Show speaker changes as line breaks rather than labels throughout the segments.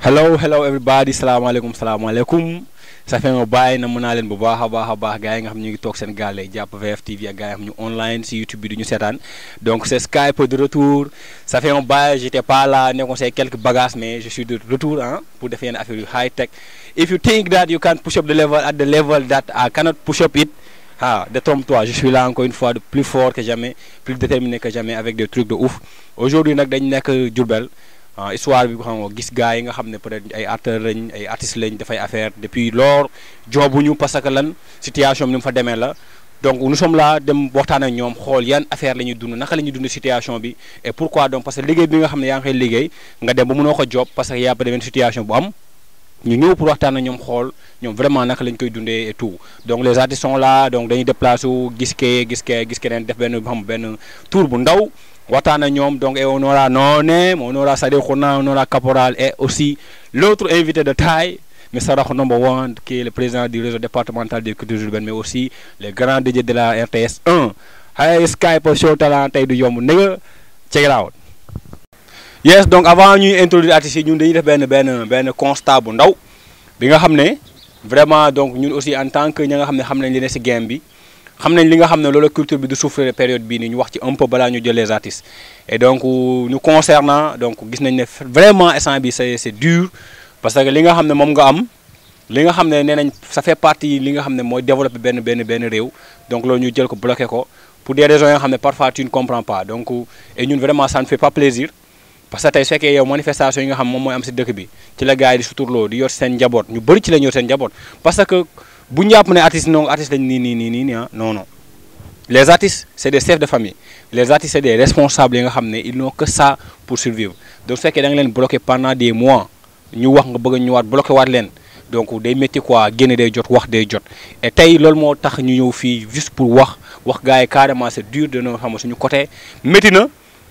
hello everybody, salaamaaleykum ça fait un bail na mën naa leen bu baax a baax gars yi nga xam ñu ngi toog seen gaal lay jàpp VFtv ak gars yi xam ñu online si YouTube bi du ñu seetaan donc c'est Skype de retour. Ça fait un bail, j'étais pas là, nekkoon say quelques bagages mais je suis de retour pour def yenn affaire yu high tech. If you think that you can push up the level at the level that I cannot push up it, détrompe-toi, je suis là encore une fois de plus fort que jamais, plus déterminé que jamais avec des trucs de ouf. Aujourd'hui nag dañ nekk Diourbel. Histoire bi xam nga gis gars yi nga xam ne peut-être ay acteurs lañ ay artistes lañ dafay affaire depuis lors joobuñu parce que lan situation bi ni mu fa demee la donc nous sommes là dem waxtaan ak ñoom xool yan affaire la ñuy dund naka la ñuy dund situation bi et pourquoi donc parce que liggéey bi nga xam ne yaa ngi koy liggéey nga dem ba mënoo ko job parce que yaa ba demee situation bu am ñu ñëw pour waxtaan ak ñoom xool ñoom vraiment naka lañ koy dundee et tout donc les artistes sont là donc dañuy déplacé wu gis keneen def benn tour bu ndaw. Waxtaan ak ñoom donc et on aura Nonem, on aura Sadikh Khouna, on aura Caporal et aussi l'autre invité de taille, Mr. Rakh number 1 qui est le président du réseau départemental des cultures urbaines mais aussi le grand DJ de la RTS 1. Hey Skype Show Talent tey du yomb nigga check it out. Yes donc avant ñuy introduire artistes yi ñun dañuy def benn constat bu ndaw bi nga xam ne vraiment donc ñun aussi en tant que ñi nga xam nañ li ne ci game bi. Xam nañ li nga xam ne loolu culture bi du souffrir période bii nii ñu wax ci un peu balaa ñu jël les artistes et donc nous concernant donc gis nañ ne vraiment instant bi c'est dur parce que li nga xam ne moom nga am li nga xam ne nee nañ ça fait partie li nga xam ne mooy développer benn réew donc loolu ñu jël ko bloqué ko pour des raisons yoo xam ne parfois tu ne comprends pas donc et ñun vraiment ça ne fait pas plaisir parce que tey su fekkee yow manifestation yi nga xam moom mooy am si dëkk bi ci la gars yi di suturloo di yor seen njaboot ñu bëri ci la ñu yor seen njaboot parce que bu ñu jàpp ne artistes lañ nii non les artistes c'est des chefs de famille les artistes c'est des responsables yi nga xam ne ils n'ont que ça pour survivre donc su fekkee da nga leen bloqué pendant des mois ñu wax nga bëgg a ñëwaat bloqué waat leen donc day métti quoi génne day jot wax day jot et tey loolu moo tax ñu ñëw fii juste pour wax gars yi carrément c'est dur de no xam suñu côté métti na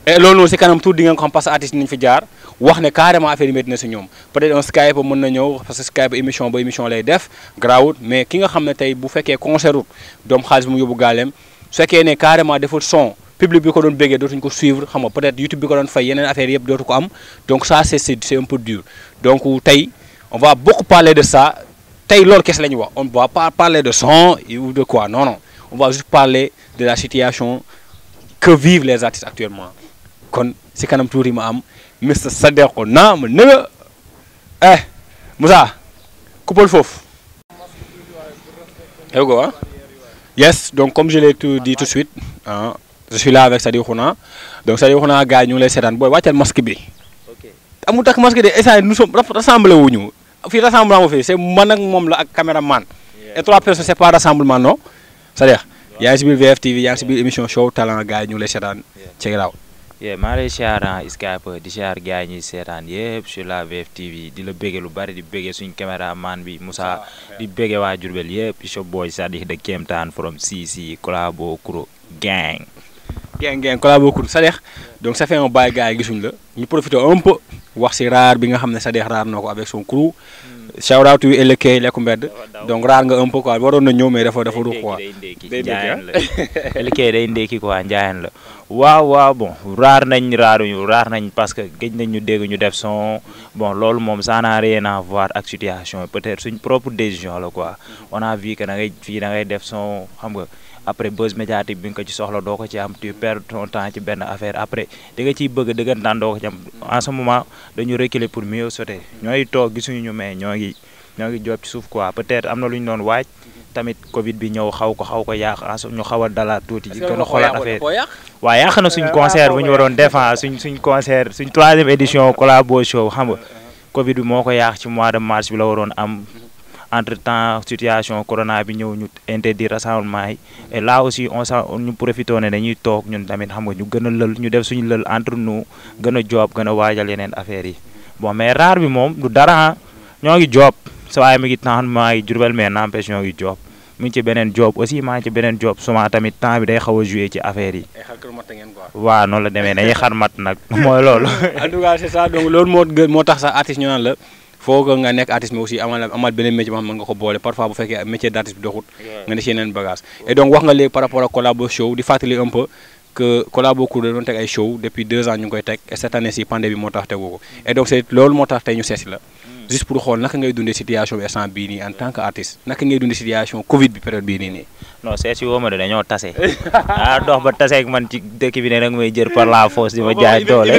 et loolu noonu si kanam tuuti di nga ko xam parce que artistes nañ fi jaar wax ne carrément affaire yi métti na si ñoom peut-être un Skype mën na ñëw parce que Skype émission lay def grawut mais ki nga xam ne tey bu fekkee concert doom xaalis bu mu yóbbu gaaleem su fekkee ne carrément deful son public bi ko doon béggee dootuñu ko suivre xam nga peut-être YouTube bi ko doon fay yeneen affaire yëpp dootu ko am donc ça c'est un peu dur donc tey on va beaucoup parler de ça tey loolu kese la ñu wax on ne va pas parler de son ou de quoi non on va juste parler de la situation que vivent les artistes actuellement kon si kanam tuuti ma am Mr. Sadikh Khouna ma nëga Moussa coupal foofu here we go yes donc comme je l'ai dit tout de suite je suis là avec Sadikh Khouna donc Sadikh Khouna gars yi ñu ngi lay seetaan booy wàccal masque bi amul takk masque de instant nous sommes rassemblés wuñu fii rassemblement fii c'est man ak moom la ak caméraman et 3 personnes c'est pas rassemblement non Sadikh yaa ngi si biir VFtv yaa ngi si biir émission show talent gars yi ñu ngi lay seetaan check it out
maa lay siyaar Skype di siyaar gars yi ñuy seetaan yëpp sur la VFtv di la béggee lu bari di béggee suñ caméraman bi Moussa di béggee waa Diourbel yëpp shop boy Sadikh the Kéemtaan from CC Collabo Kuro gang
Collabo Kuro Sadikh donc ça fait un bail gars yi gisuñ la ñu profité un peu wax si raar bi nga xam ne Sadikh raar na ko avec son crew shout out to LK lekku mbedd donc raar nga un peu quoi waroon na ñëw mais dafa ruux quoi
LK day ndékki quoi njaayeen la waaw bon raar nañ parce que gëj nañ ñu dégg ñu def son bon loolu moom ça n'a rien à voir ak situation peut-être suñ propre décision la quoi on a vu que da ngay def son xam nga après buzz médiatique bi nga ko ci soxla doo ko ci am tu perds ton temps ci benn affaire après da nga ciy bëgg dëggantaan doo ko ci am en ce moment dañu reculer pour mieux sauter ñooy toog gisuñu ñu mais ñoo ngi job ci suuf quoi peut-être am na lu ñu doon waaj tamit Covid bi ñëw xaw ko yàq ñu xaw a dalaat tuuti ji gën a xoolaat affaire waaw yàq na suñ concert bu ñu waroon défense suñ concert suñ 3e édition Collabo Show xam nga Covid bi moo ko yàq ci mois de mars bi la waroon am entre temps situation corona bi ñëw ñu interdire rassemblement yi et là aussi ñu profité ne dañuy toog ñun tamit xam nga ñu gën a lël ñu def suñu lël entre nous gën a job gën a waajal yeneen affaires yi bon mais rare bi moom du dara ñoo ngi job sa waaye mi ngi temps maa ngi Diourbel mais n'empêche ñoo ngi job mu ngi ci beneen job aussi maa ngi ci beneen job souvent tamit temps bi day xaw a joué ci affaire yi waaw noonu la demee dañuy xarmat nag mooy loolu
en tout cas c'est ça donc loolu moo tax sax artiste ñu naan la faut que nga nekk artiste mais aussi amal beneen métier boo xam ne nga ko boole parfois bu fekkee métier d'artiste bi doxut nga ne si yeneen bagage et donc wax nga léegi par rapport à Collabo Show di fàttali un peu que Collabo Cool da doon teg ay show depuis 2 ans ñu ngi koy teg et cette année ci pandémie bi moo tax tegu ko et donc c'est loolu moo tax tey ñu seesi la juste pour xool naka ngay dundee situation bi instant bii nii en tant que artiste naka ngay dundee situation Covid bi période bii nii.
non seet si woo ma de dañoo tase dox ba tase ak man ci dëkk bi ne rek may jër par la force di ma jaay doole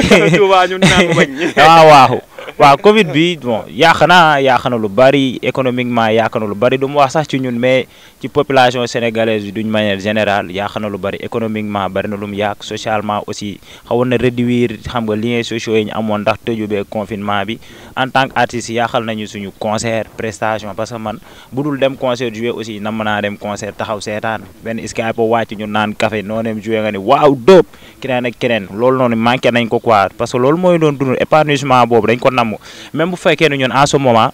waaw Covid bi bon yàq na lu bari économiquement yàq na lu bari du mu wax sax ci ñun mais ci population sénégalaise bi d'une manière générale yàq na lu bari économiquement bari na lu mu yàq socialement aussi xawoon na réduire xam nga liens sociaux yi ñu amoon ndax tëju bee confinement bi en tant que artiste yàqal nañu suñu concert prestation parce que man bu dul dem concert jouer aussi nam naa dem concert taxaw seetaan benn Skype wàcc ñu naan café noo dem jouer nga ni waaw dóob keneen ak keneen loolu noonu manqué nañ ko quoi parce que loolu mooy doon dund épanouissement boobu dañ ko namm même bu fekkee ne ñun en ce moment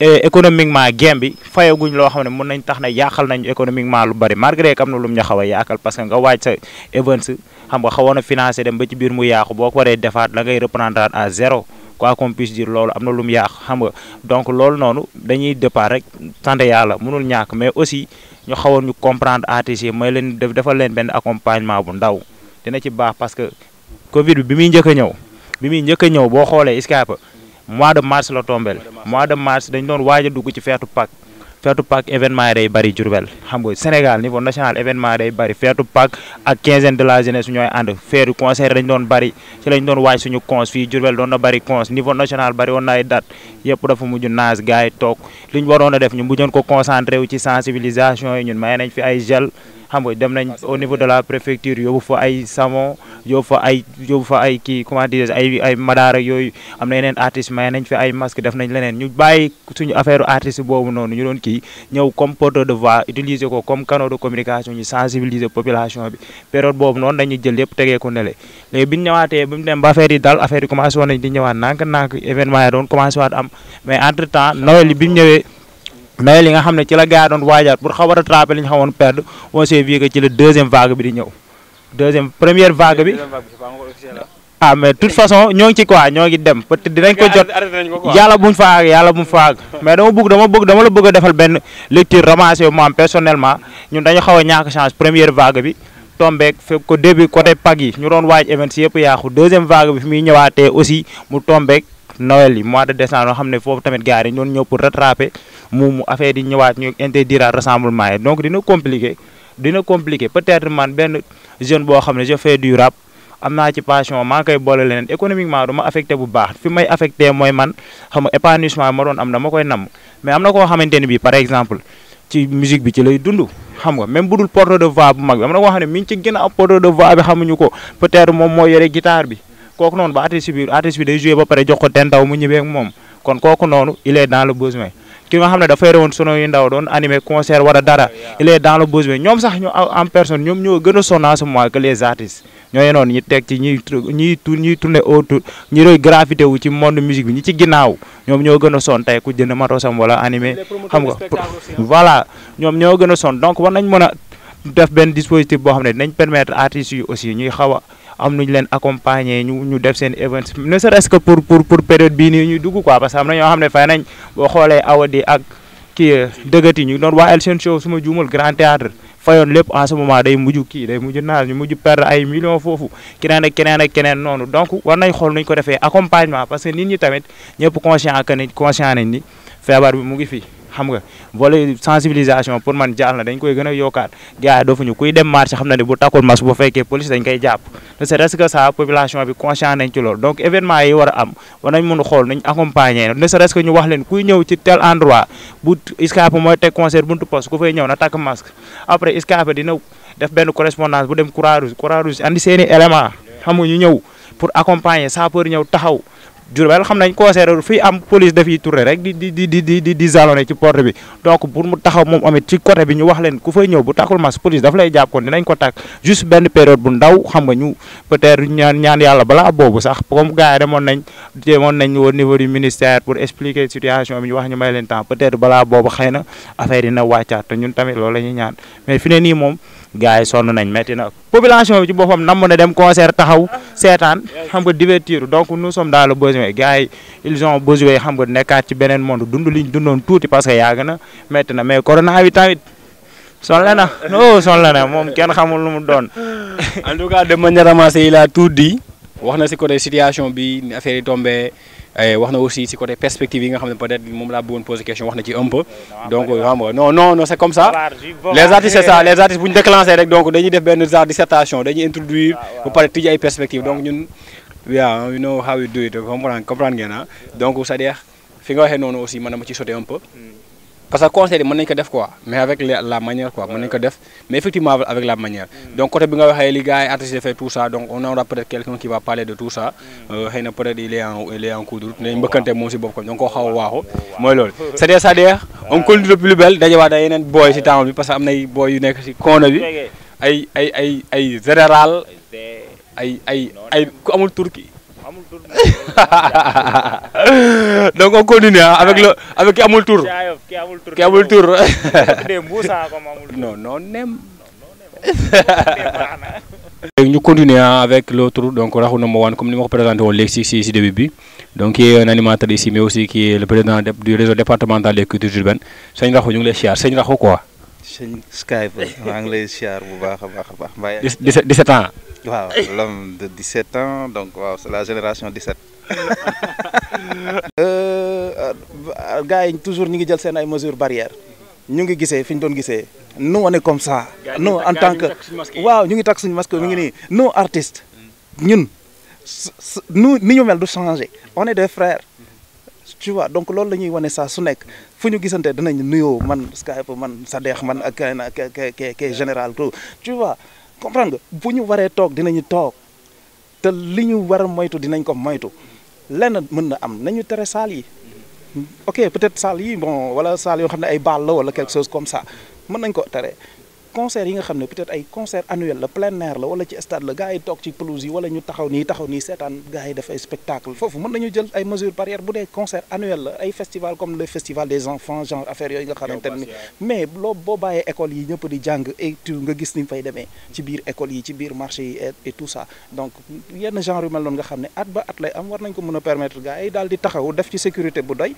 économiquement game bi fayaguñ loo xam ne mën nañ tax na yàqal nañ économiquement lu bari malgré que am na lu mu ñu xaw a yàqal parce que nga waaj sa events xam nga xawoon a financé dem ba ci biir mu yàqu boo ko waree defaat la ngay reprendre à zéro quoi qu'on puisse dire loolu am na lu mu yàq xam nga donc loolu noonu dañuy départ rek sant yàlla mënul ñàkk mais aussi ñu xawoon ñu comprendre artistes yi may leen defal leen benn accompagnement bu ndaw dina ci baax parce que Covid bi muy njëkk a ñëw boo xoolee Skype mois de mars la tombel mois de mars dañ doon waaj a dugg ci feetu Pâques événement yi day bari Diourbel xam nga Sénégal niveau national événement yi day bari feetu Pâques ak quinzaine de la jeunesse ñooy ànd feetu concert dañ doon bari ci lañ doon waaj suñu cons fii Diourbel doon na bari cons niveau national bari woon na ay date yëpp dafa mujj naas gars yi toog li ñu waroon a def ñu mujjoon ko concentré wu ci sensibilisation yi ñun may nañ fi ay gel xam nga dem nañ au niveau de la préfecture yóbbu fa ay savon yóbbu fa ay kii comment dire ay madaara yooyu am na yeneen artistes may nañ fi ay masque def nañ leneen ñu bàyyi suñu affaire artiste boobu noonu ñu doon kii ñëw comme porteur de voix utiliser ko comme canal de communication ñu sensibiliser population bi période boobu noonu dañuy jël yëpp tegee ko nele léegi bi ñu ñëwaatee bi mu dem ba affaire yi dal affaire yi commencé woon nañ di ñëwaat nànk événement yi doon commencé waat am mais entre temps Noël bi mu ñëwee Noël yi nga xam ne ci la gars yi doon waajaat pour xaw a rattraper li ñu xawoon perdre on s'est vu que ci la deuxième vague bi di ñëw première vague bi mais de toute façon ñoo ngi ci quoi ñoo ngi dem peut-être dinañ ko jot yàlla bu mu fa àgg mais dama la bëgg a defal benn lecture ramassée moi personnellement ñun dañu xaw a ñàkk chance première vague bi tombeek fekk ko début côté Pâques yi ñu doon waaj events yëpp yàqu deuxième vague bi fi muy ñëwaatee aussi mu tombeek Noël yi mois de décembre xam ne foofu tamit gars yi dañu doon ñëw pour rattraper mu affaire yi ñëwaat ñu interdire rassemblement yi donc dina compliqué peut-être man benn jeune boo xam ne je fais du rap am naa ci passion maa ngi koy boole leneen économiquement du ma affecté bu baax fi may affecté mooy man xam nga épanouissement ma doon am dama koy namm mais am na koo xamante ne bii par exemple ci musique bi ci lay dund xam nga même bu dul porteur de voix bu mag bi am na koo xam ne mi ngi ci gën a am porteur de voix bi xamuñu ko peut-être moom moo yore guitare bi kooku noonu ba artiste bi day joué ba pare jox ko ten taw mu ñëwee ak moom kon kooku noonu il est dans le besoin ki nga xam ne dafay rewoon sono yu ndaw doon animé concert wala dara il est dans le besoin ñoom sax ñu en personne ñoom ñoo gën a sonn en ce moment que les artistes ñooy noonu ñi teg ci ñiy tourné autour ñi doy gravité wu ci monde musique bi ñi ci ginnaaw ñoom ñoo gën a sonn tey ku jënd matosam wala animé xam nga voilà ñoom ñoo gën a sonn donc war nañ mën a def benn dispositif boo xam ne dinañ permettre artistes yi aussi ñuy xaw a am nuñ leen accompagner ñu def seen event ne serait-ce que pour période bii nii ñuy dugg quoi parce que am na ñoo xam ne fay nañ boo xoolee Awadi ak kii dëggati ñu doon waa El Sen Show suma juumal Grand Théâtre fayoon lépp en ce moment day mujj naal ñu mujj perdre ay millions foofu keneen ak keneen noonu donc war nañ xool nuñ ko defee accompagnement parce que nit ñi tamit ñëpp conscient nañ ni feebar bi mu ngi fi xam nga volet sensibilisation pour man jaar na dañ koy gën a yokkaat gars yi doofuñu kuy dem marché xam na ne bu takkul masque bu fekkee police dañ koy jàpp ne serait-ce que ça population bi conscient nañ ci loolu donc événement yi war a am war nañ mën a xool nañ accompagner ne serait-ce que ñu wax leen kuy ñëw ci tel endroit bu Skype mooy teg concert buntu poste ku fay ñëw na takk masque après Skype dina def benn correspondance bu dem Croix-Rouge andi seeni élément xam nga ñu ñëw pour accompagner sapeur ñëw taxaw Diourbel xam nañ concert fii am police dafiy tourné rek di jalonné ci porte bi donc pour mu taxaw moom amit ci côté bi ñu wax leen ku fay ñëw bu takkul masque police daf lay jàpp kon dinañ ko takk juste benn période bu ndaw xam nga ñu peut-être ñaan yàlla balaa boobu sax comme gars yi demoon nañ au niveau du ministère pour expliquer situation bi ñu wax ñu may leen temps peut-être balaa boobu xëy na affaire dina wàccaat te ñun tamit loolu la ñuy ñaan mais fi ne nii moom gars yi sonn nañ metti na population bi ci boppam nam na dem concert taxaw seetaan xam nga divertir donc nous sommes dans le besoin gars yi ils ont besoin xam nga nekkaat ci beneen monde dund liñ dundoon tuuti parce que yàgg na metti na mais corona bi tamit sonle na moom kenn xamul lu mu doon
En tout cas de manière ramassée il a tout dit wax na si côté situation bi ni affaire yi tombé wax na aussi si côté perspective yi nga xam ne peut-être moom laa bëggoon poser question wax na ci un peu donc xam nga non c'est comme ça les artistes c'est ça les artistes bu ñu déclenché rek donc dañuy def benn genre dissertation dañuy introduire ba pare tijji ay perspectives donc ñun yeah you know how we do it comprendre ngeen ah donc c'est-à-dire fi nga waxee noonu aussi man dama ci sauter un peu parce que conseil mën nañ ko def quoi mais avec la manière quoi mën nañ ko def mais effectivement avec la manière donc côté bi nga waxee li gars yi artistes fait tout ça donc on aura peut-être quelqu'un qui va parler de tout ça xëy na peut-être il est en cours de route nañ mbëkkante moom si bopp ko donc koo xaw a waaxu mooy loolu c'est-à-dire on continue de plus belle dajewaat ay yeneen booy si temps bi parce que am nay booy yu nekk si koona bi ay général ay ku amul turki donc on continue avec ki amul tour ki amul tour non nem ñu continuer avec l'autre donc Rakhou Number One comme ni ma ko présenté woon léegi si début bi donc qui est un animateur ici mais aussi qui est le président du réseau départemental des cultures urbaines sëñ Rakhou ñu ngi lay siyaar sëñ Rakhou quoi.
sëñ Skype maa ngi lay siyaar bu baax a baax.
17 ans.
waaw l'homme de 17 ans donc waaw c'est la génération 17. gars yi toujours ñu ngi jël seen ay mesures barrières ñu ngi gisee fi ñu doon gisee nous on est comme ça. nous en tant que waaw ñu ngi takk suñu masque mi ngi nii nous artistes ñun nous ni ñu mel du changer on est des frères. tu vois donc loolu la ñuy wane saa su nekk fu ñu gisante dinañ nuyoo man Skype man Sadex man ak ke général tout tu vois comprendre nga bu ñu waree toog dinañu toog te li ñu war a moytu dinañ ko moytu lenn mën na am nañu tere salle yi ok peut-être salle yi bon wala salle yoo xam ne ay bal la wala quelque chose comme ça mën nañ ko tere concert yi nga xam ne peut-être ay concert annuel la plein air la wala ci stade la gars yi toog ci pelouse yi wala ñu taxaw nii seetaan gars yi def ay spectacle foofu mën nañu jël ay mesures barrières bu dee concert annuel la ay festival comme le festival des enfants genre affaire yooyu nga xamante ni mais boo bàyyee école yi ñëpp di jàng et tout nga gis ni fay demee ci biir école yi ci biir marché yi et tout ça donc yenn genre yu mel noonu nga xam ne at ba at lay am war nañ ko mën a permettre gars yi daal di taxaw def ci sécurité bu doy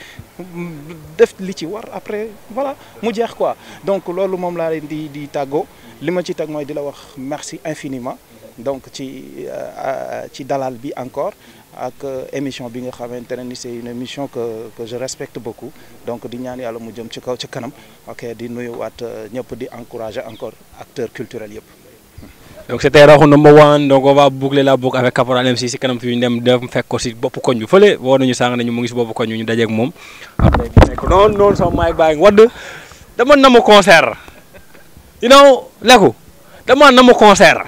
def li ci war après voilà mu jeex quoi donc loolu moom laa leen di tàggoo li ma ci tag mooy di la wax merci infiniment donc ci dalal bi encore ak émission bi nga xamante ne ni c'est une émission que je respecte beaucoup donc di ñaan yàlla mu jëm ci kaw ci kanam ok di nuyuwaat ñëpp di encourager encore acteurs culturels yëpp.
donc c'était Rakhou Number One donc on va boucler la boucle avec Caporal MC si kanam fi ñu dem def fekk ko si bopp koñ bi fële woo nañu sànq nañu mu ngi si bopp koñ bi ñu dajeeg moom après nekk noonu sama mic baa ngi wadd dama namm concert you know Leku dama namm concert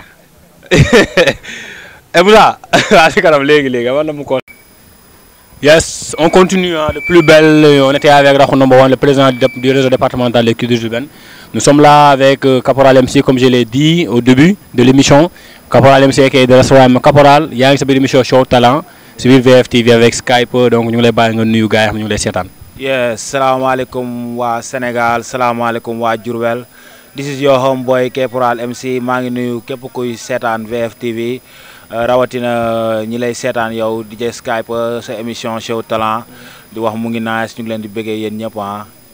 et voilà waa si kanam léegi dama namm concert. Yes, on continue de plus belle. On était avec Rakhou Number One, le président du réseau départemental des cultures urbaines. Nous sommes là avec Caporal MC, comme je l'ai dit au début de l'émission. Caporal MC qui est de restaurant Caporal. Il y a une émission Show Talent sur VFTV avec Skype. Donc nous les baillons nous gars, nous les sétans.
Yes, salam alaikum wa Sénégal, salam alaikum wa Diourbel. This is your homeboy Caporal MC. maa ngi nuyu képp kuy seetaan VFTV. rawatina ñi lay seetaan yow DJ Skype sa émission Show Talent di wax mu ngi nice ñu ngi leen di bëggee yéen ñëpp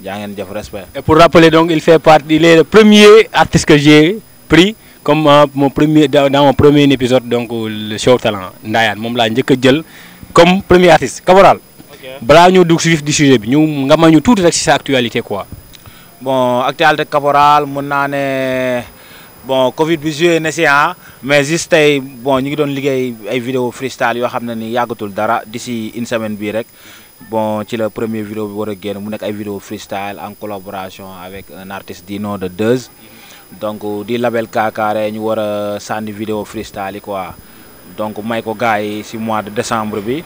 jaa ngeen jëf respect.
Et pour rappeler donc il est le premier artiste que j'ai pris comme dans mon premier épisode donc le Show Talent Ndayane moom laa njëkk a jël comme premier artiste Caporal. balaa ñu dugg si vif du sujet bi ñu nga ma ñu tuuti rek si sa actualité quoi.
bon actualité Caporal mën naa ne bon Covid bi joué na si mais juste tey bon ñu ngi doon liggéey ay vidéo freestyle yoo xam ne ni yàggatul dara d'ici une semaine bii rek bon ci la première vidéo bi war a génn mu nekk ay vidéo freestyle en collaboration avec un artiste du nom de Deuz donc di label Kakare ñu war a sànni vidéo freestyle yi quoi donc may ko gars yi si mois de décembre bi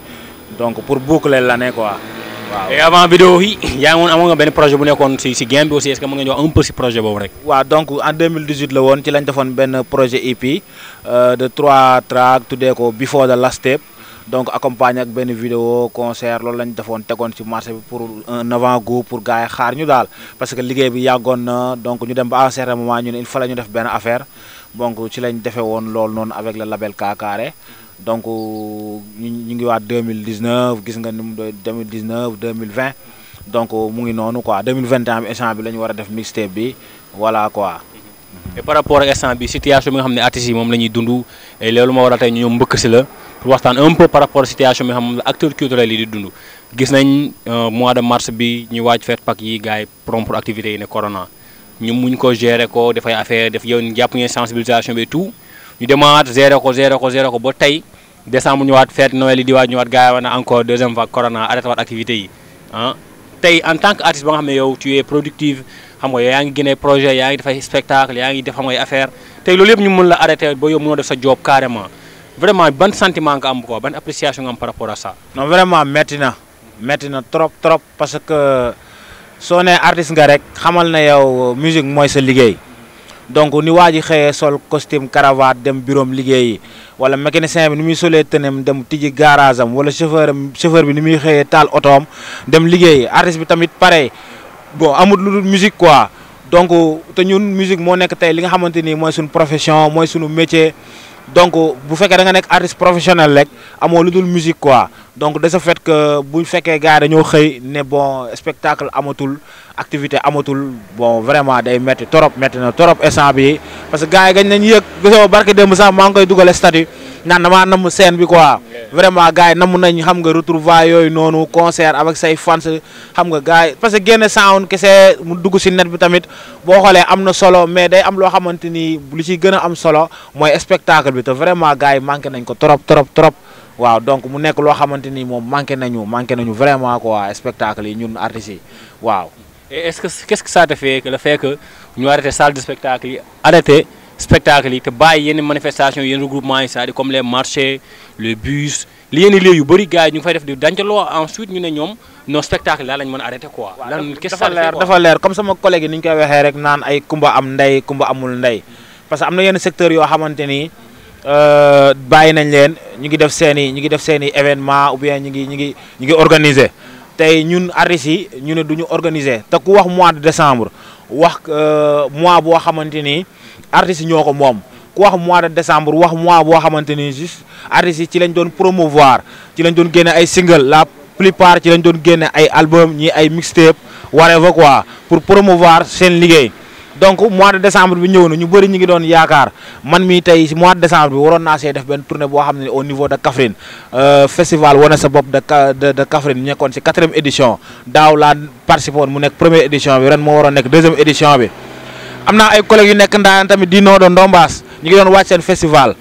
donc pour boucler l'année quoi. waaw
et avant vidéo yi yaa ngi woon amoon nga benn projet bu nekkoon si game bi aussi est-ce que mën nga ñu wax un peu si projet boobu rek.
waaw donc en 2018 la woon ci lañ defoon benn projet EP de 3 tracks tuddee ko Before the Last Step donc accompagné ak benn vidéo concert loolu lañ defoon tegoon ci marché bi pour un avant-goût pour gars yi xaar ñu daal parce que liggéey bi yàggoon na donc ñu dem ba à un certain moment ñu ne il fallait ñu def benn affaire donc ci lañ defee woon loolu noonu avec le label Kakare. donc ñu ngi waat 2019 gis nga ni mu doon 2019 2020 donc mu ngi noonu quoi 2021 bi instant bi la ñu war a def mixtape bi voilà quoi.
et par rapport ak instant bi situation bi nga xam ne artistes yi moom la ñuy dund et loolu moo waral tey ñu ñëw mbëkk si la pour waxtaan un peu par rapport situation bi nga xam moom la acteurs culturels yi di dund gis nañ mois de mars bi ñu waaj fête Pâques yi gars yi rompre activités yi ne corona ñu muñ ko gérer ko dafay affaire def yow jàpp ngeen sensibilisation bi tout ñu demaat gérer ko ba tey décembre ñëwaat fête Noël yi di waaj ñëwaat gars yi wax na encore deuxième vague corona arrêté waat activités yi ah tey en tant que artiste ba nga xam ne yow tu es productive xam nga yaa ngi génnee projet yaa ngi def ay spectacle yaa ngi def xam nga ay affaire tey loolu yëpp ñu mën la arrêté ba yow mënoo def sa job carrément vraiment ban sentiment nga am quoi ban appréciation nga am par rapport à ça.
non vraiment métti na trop parce que soo nee artiste nga rek xamal na yow musique mooy sa liggéey donc ni waa ji xëyee sol costume cravate dem bureau am liggéeyi wala mécanicien bi ni muy solee tëneem dem tijji garage am wala chauffeur bi ni muy xëyee taal otoom dem liggéeyi artiste bi tamit pareil bon amul lu dul musique quoi donc te ñun musique moo nekk tey li nga xamante ni mooy suñu profession mooy suñu métier donc bu fekkee da nga nekk artiste professionnel rek amoo lu dul musique quoi donc de ce fait que bu fekkee gars yi dañoo xëy ne bon spectacle amatul activité amatul bon vraiment day métti na trop instant bi parce que gars yi gañ nañ yëg gisoo barke démb sax maa ngi koy dugal statut naan damaa namm scène bi quoi vraiment gars yi namm nañ xam nga retrouvailles yooyu noonu concert avec say fans xam nga gars yi parce que génne sound kese mu dugg si net bi tamit boo xoolee am na solo mais day am loo xamante ni lu ci gën a am solo mooy spectacle bi te vraiment gars yi manqué nañ ko trop waaw donc mu nekk loo xamante ni moom manqué nañu vraiment quoi spectacle yi ñun artistes yi waaw.
et qu'est-ce que ça te fait que le fait que ñu arrêté salle de spectacle yi arrêté spectacle yi te bàyyi yenn manifestation yenn regroupement yi c'est-à-dire comme les marchés les bus li yenn lieux yu bëri gars yi ñu ngi fay def di dancaloo ensuite ñu ne ñoom non spectacle daal lañ mën a arrêté quoi. lan qu'est-ce que ça te fait quoi
dafa leer comme sama collègue yi ni ñu koy waxee rek naan ay kumba am ndey kumba amul ndey parce que am na yenn secteurs yoo xamante ni bàyyi nañ leen ñu ngi def seen i événement ou bien ñu ngi organiser tey ñun artistes yi ñu ne du ñu organiser te ku wax mois de décembre wax mois boo xamante ni artistes yi ñoo ko moom ku wax mois de décembre wax mois boo xamante ni juste artistes yi ci lañ doon promouvoir ci lañ doon génne ay single la plupart ci lañ doon génne ay album ñi ay mixtape whatever quoi pour promouvoir seen liggéey donc mois de décembre bi ñëw na ñu bëri ñu ngi doon yaakaar man mii tey si mois de décembre bi waroon naa see def benn tournée boo xam ne au niveau de Kaffrine festival wane sa bopp de Kaffrine nekkoon si 4e édition daaw laa participé woon mu nekk 1re édition bi ren moo waroon nekk 2e édition bi. am naa ay collègues yu nekk Ndayane tamit di noo doon Ndombaas ñu ngi doon wàcc seen festival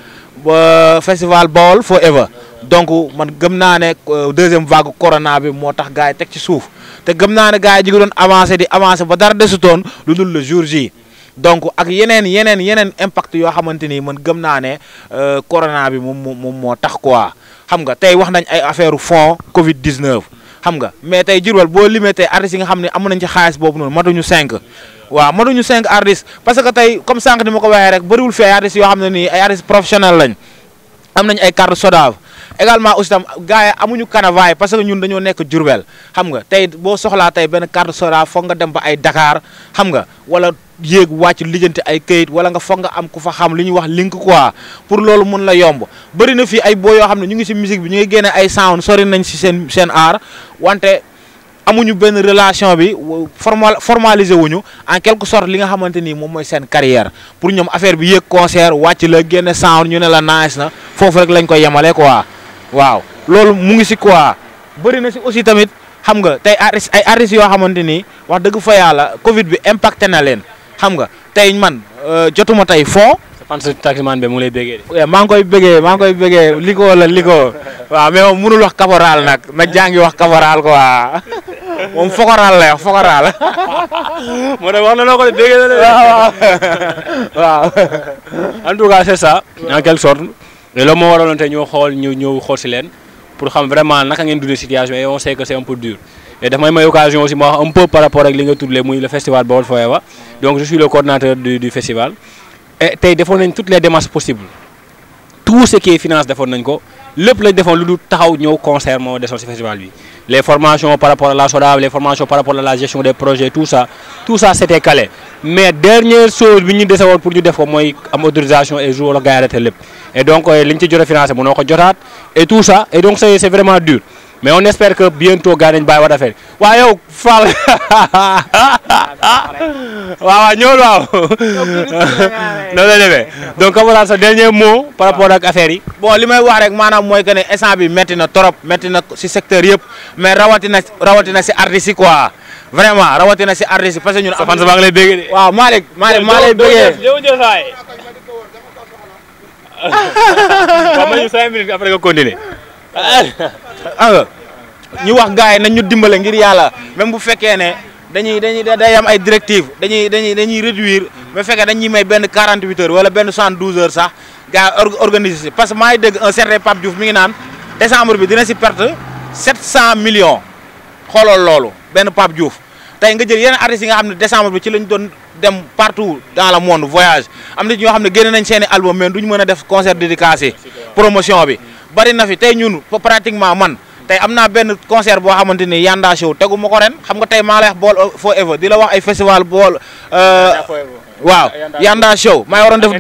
festival Bawol Forever donc man gëm naa ne 2e vague corona bi moo tax gars yi teg ci suuf. te gëm naa ne gars yi ñu ngi doon avancé ba dara desutoon lu dul le jour J donc ak yeneen impact yoo xamante ni man gëm naa ne corona bi moom moo tax quoi xam nga tey wax nañ ay affaire fond Covid 19 xam nga mais tey Diourbel boo limee tey artistes yi nga xam ne am nañ ci xaalis boobu noonu matuñu 5 waaw matuñu 5 artistes parce que tey comme sànq ni ma ko waxee rek bëriwul fi ay artistes yoo xam ne nii ay artistes professionnels lañ am nañ ay carte SODAV également aussi tam gars yi amuñu canevas parce que ñun dañoo nekk Diourbel xam nga tey boo soxlaa tey benn carte SODAV foog nga dem ba ay Dakar xam nga wala yéeg wàcc lijjanti ay këyit wala nga foog nga am ku fa xam li ñuy wax link quoi pour loolu mun la yomb bëri na fii ay boo yoo xam ne ñu ngi si musique bi ñu ngi génne ay sound sori nañ si seen art wante amuñu benn relation bi formalisé wuñu en quelque sorte li nga xamante ni moom mooy seen carrière pour ñoom affaire bi yéeg concert wàcc la génne sound ñu ne la nice na foofu rek lañ koy yemale quoi waaw loolu mu ngi si quoi bëri na si aussi tamit xam nga tey ay artistes yoo xamante ni wax dëgg fa yàlla Covid bi impacté na leen xam nga tey man jotuma tey fond.
fan sa taximan bi mu lay bëggee de.
maa ngi koy bëggee liko waaw mais moom mënul wax caporal nag na jàngi wax caporal quoi moom fokoral lay wax fokoral.
moo tax wax na loo ko de bëggee na de.
waaw.
en tout cas c'est ça en quelque sorte et loolu moo waraloon tey ñëw xool si leen pour xam vraiment naka ngeen dundee situation et on sait que c'est un peu dur. et daf may occasion aussi ma wax un peu par rapport ak li nga tuddee muy le festival Baol Forever donc je suis le coordinateur du festival. et tey defoon nañ toutes les démarches possibles tout ce qui est finance defoon nañ ko lépp lañ defoon lu dul taxaw ñëw concert moo desoon ci festival bi les formations par rapport à la SODAV les formations par rapport à la gestion des projets tout ça c'était calé mais dernière chose bi ñu dese woon pour ñu def ko mooy am autorisation et jour la gars yi arrêté lépp et donc li ñu ci jot a financé mënoo ko jotaat et tout ça et donc c'est vraiment dur mais on espère que bientôt gars nañ bàyyi wat affaire waaw yow Fall waaw ñëwul waaw noonu la demee donc camarade sa dernier mot par rapport ak affaire yi.
bon li may wax rek maanaam mooy que ne instant bi métti na trop métti na si secteur yëpp mais rawatina si artistes yi quoi vraiment rawatina si artistes yi parce que ñun.
sa fan sa maa ngi lay bégee de.
waaw Malick maa lay bégee.
waaw ma ñu 5 minutes après nga continuer.
ñu wax gars yi nañ ñu dimbale ngir yàlla même bu fekkee ne day am ay directives dañuy réduire bu fekkee dañuy may benn 48 heures wala benn 72 heures sax gars yi organiser parce que maa ngi dégg un certain Pape Diouf mi ngi naan décembre bi dina si perte 700 millions xoolal loolu benn Pape Diouf tey nga jël yeneen artistes yi nga xam ne décembre bi ci lañ doon dem partout dans le monde voyage am na ñoo xam ne génne nañ seeni album mais duñ mën a def concert dédicacé promotion bi bari na fi tey ñun pratiquement man tey am naa benn concert boo xamante ni Yanda Show tegu ma ko ren xam nga tey maa lay wax Baol Forever di la wax ay festival Baol waaw Yanda Show maa ngi waroon def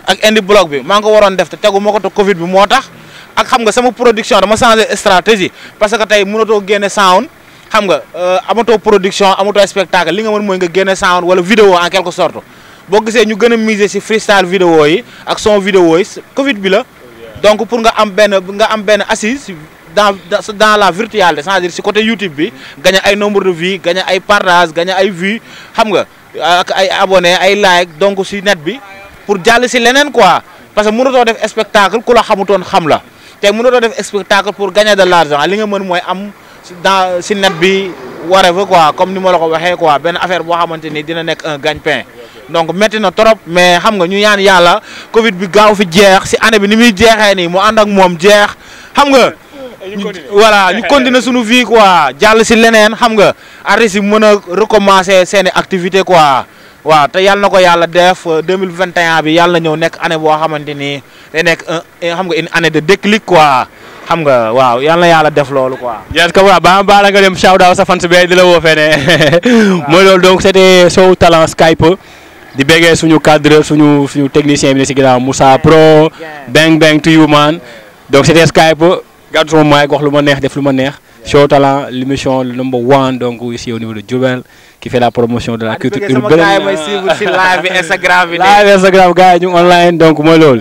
ak indi block bi maa ngi ko waroon def te tegu ma ko te Covid bi moo tax ak xam nga sama production dama changé stratégie parce que tey mënatoo génne sound xam nga amatoo production amatoo spectacle li nga mën mooy nga génne sound wala vidéo en quelque sorte boo gisee ñu gën a miser si freestyle vidéo yi ak son vidéo yi Covid bi la donc pour nga am benn assise dans la virtualité c'est-à-dire si côté YouTube bi gagné ay nombre de vues gagné ay partage gagné ay vues xam nga ak ay abonnés ay like donc si net bi pour jàll si leneen quoi parce que mënatoo def spectacle ku la xamutoon xam la te mënatoo def spectacle pour gagner de l'argent li nga mën mooy am si net bi whatever quoi comme ni ma la ko waxee quoi benn affaire boo xamante ni dina nekk un gagne-pain donc métti na trop mais xam nga ñu ñaan yàlla Covid bi gaaw fi jeex si année bi ni muy jeexee nii mu ànd ak moom jeex xam nga. voilà ñu continuer suñu vie quoi jàll si leneen xam nga artistes yi mën a recommencer seeni activité quoi waaw te yàlla na ko yàlla def 2021 bi yàlla na ñëw nekk année boo xamante ni day nekk xam nga une année de déclic quoi xam nga waaw yàlla na yàlla def loolu quoi.
yes Camara ba la nga dem shout out sa fans bi di la woo fee ne mooy loolu donc c'était Show Talent Skype di béggee suñu cadre suñu technicien bi ne si ginnaaw Moussa Pro bang bang to you man donc c'était Skype. gàddu sama maay wax lu ma neex def lu ma neex Show Talent l'émission le number 1 donc ici au niveau de Diourbel qui fait la promotion de la culture urbaine.
si live Instagram bi
live Instagram gars yi ñu online donc mooy loolu.